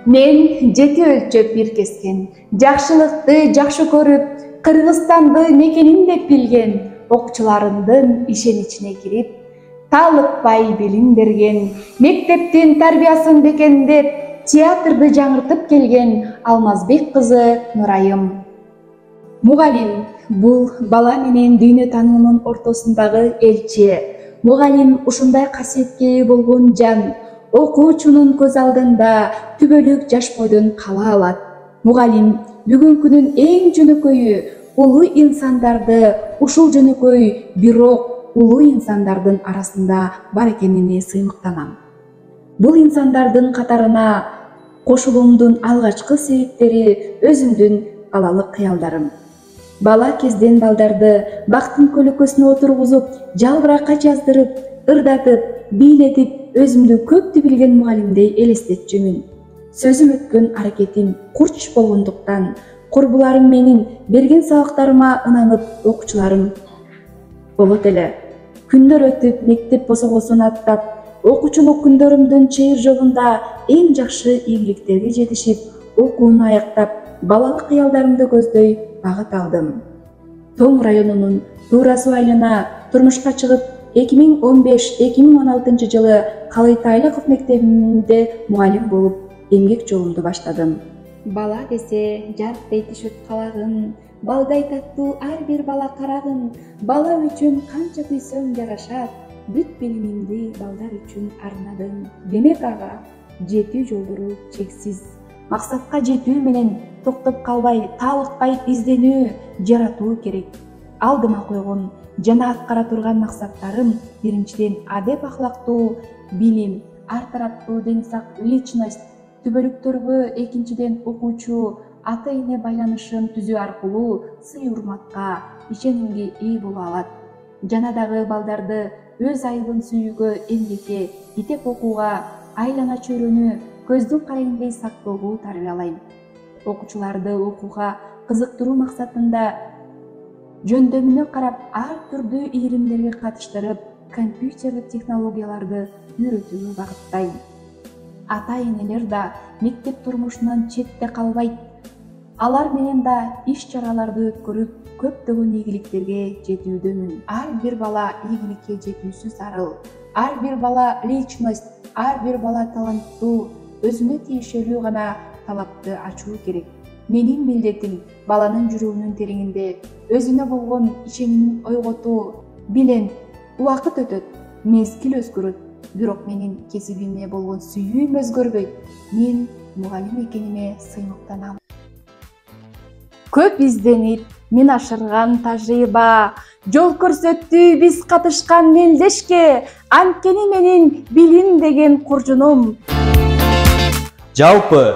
Мен жети өлчөп бир кескен, жакшылыкты жакшы көрүп, Кыргызстанды мекеним деп билген, окуучуларымдын ишеничине кирип, талыкпай билим берген, мектептин тарбиясын бекемдеп, театрды жаңыртып келген Алмазбек кызы Нурайым. Мугалим бул бала менен дүйнө таануунун ортосундагы элчи. Мугалим ушундай касиетке ээ болгон жан, окуучунун көз алдында түбөлүк жаш бойдон кала алат. Мугалим бүгүнкүнүн эң жөнөкөйү, улуу инсандарды ушул жөнөкөй бирок улуу инсандардын арасында бар экенине сыймыктанам. Бул инсандардын катарына кошулуумдун алгачкы себептери өзүмдүн балалык кыялдарым. Бала кезден балдарды бактын көлөкөсүнө отургузуп, жалбыракка жаздырып, ырдатып, бийлетип, өзүмдү көптү билген мугалимдей элестетчүмүн. Сөзүм өткөн аракетим курч болгондуктан, курбуларым менин берген сабактарыма ынанып окуучуларым болот эле. Күндөр өтүп, мектеп босогосун аттап, окуучулук күндөрүмдүн чыйыр жолунда эң жакшы ийгиликтерге жетишип, окууну аяктап, балалык кыялдарымды көздөй багыт алдым. Тоң районунун Туура Суу айылына турмушка чыгып, 2015-2016 жылы Калый Тайлыков мектебинде мугалим болуп, эмгек жолумду баштадым. Бала десе жарк дейтишет калагын, балдай таттуу ар бир бала карагын, бала үчүн канча күйсөң жарашат, бүт билимимди балдар үчүн арнадым. Демек ага, жетүү жолдору чексиз. Максатка жетүү менен токтоп калбай, талыкпай изденүү, жаратуу керек. Алдыма койгон жана аткара турган максаттарым биринчиден адеп ахлактуу билим, ар тараптуу ден сак личность, түбөлүктөргө экинчиден окуучу ата-эне байланышын түзүү аркылуу сый урматка, ишенимге ээ боло алат. Жана дагы балдарды өз айылын сүйүүгө, эмгекке, итеп окууга, айлана чөйрөнү көздүн карайындай сактоого тарбиялайм. Окуучуларды окууга кызыктыруу максатында жөндөмүнө карап, ар түрдүү ийримдерге катыштырып, компьютерлик технологияларды үйрөтүүгө багыттайм. Ата-энелер да мектеп турмушунан четте калбайт. Алар менен да иш-чараларды өткөрүп, көптөгөн ийгиликтерге жетүүдөмүн. Ар бир бала ийгиликке жетүүсү зарыл. Ар бир бала личность, ар бир бала таланттуу, өзүнө тиешелүү гана талапты ачуу керек. Менин милдетим баланын жүрөгүнүн тереңинде өзүнө болгон ишенимин ойготуу. Билем, убакыт өтөт, мезгил өзгөрөт, бирок менин кесибиме болгон сүйүүм өзгөрбөйт. Мен мугалим экениме сыймыктанам. Көп изденип, мен ашырган тажрыйба, жол көрсөттү биз катышкан мелдешке, анткени менин билим деген куржунум. Жалпы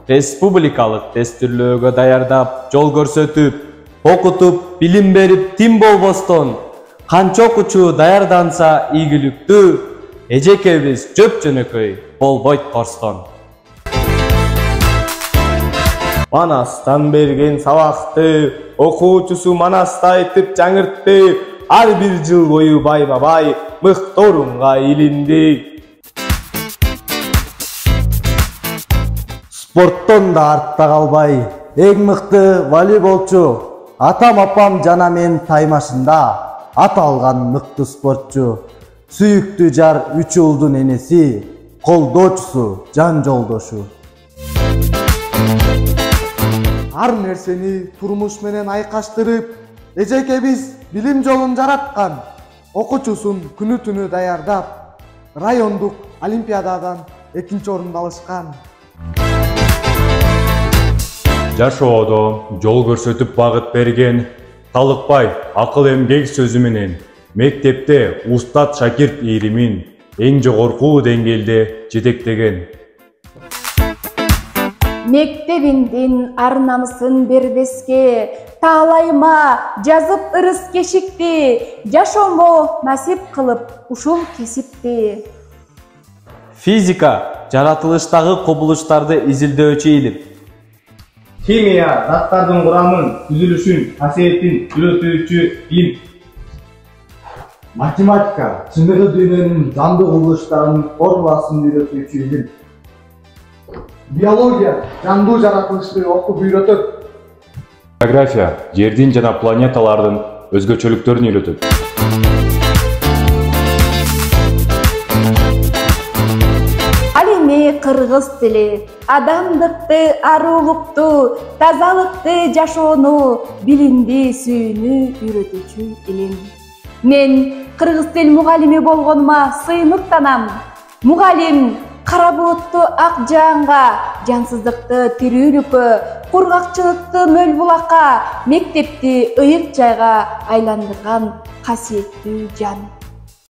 республикалык тестирлөөгө даярдап, жол көрсөтүп, окутуп, билим берип, тим болбостон, канча окуучу даярданса ийгиликтүү, эжекебиз жөп жөнөкөй болбойт корстон. Манастан берген сабакты, окуучусу манаста айтып жаңыртты, ар бир жыл бою байма-бай мыкты орунга илинди. Спорттон да артта калбай, эң мыкты волейболчу, атам-апам жана мен таймашында аталган мыкты спортчу, сүйүктүү жар үч улдун энеси, колдоочусу, жан жолдошу. Ар нерсени турмуш менен айкаштырып, эжекебиз билим жолун жараткан, окуучусун күнү-түнү даярдап, райондук олимпиададан 2-нчи орунду алышкан. Жашоодо жол көрсөтүп багыт берген, талыкпай акыл эмгек сөзү менен мектепте устат шакирт ийримин эң жогорку деңгээлде жетектеген. Мектебиңдин ар намысын бербеске, таалайма жазып ырыс кешикти, жашоомо насип кылып ушул кесипти. Физика жаратылыштагы кубулуштарды изилдөөчү илим. Химия заттардын курамын, түзүлүшүн, касиетин үйрөтүүчү илим. Математика чындыгы дүйнөнүн жанды кубулуштарынын формуласын үйрөтүүчү илим. Биология жандуу жаратылышты окуп үйрөтөт. География жердин жана планеталардын өзгөчөлүктөрүн үйрөтөт. Алими кыргыз тили адамдыкты, аруулукту, тазалыкты жашоону, билимди сүйүүнү үйрөтүүчү илим. Мен кыргыз тил мугалими болгонума сыймыктанам. Мугалим кара булутту ак жаанга, жансыздыкты тирүүлүккө, кургакчылыкты мөл булакка, мектепти ыйык жайга айландырган касиеттүү жан.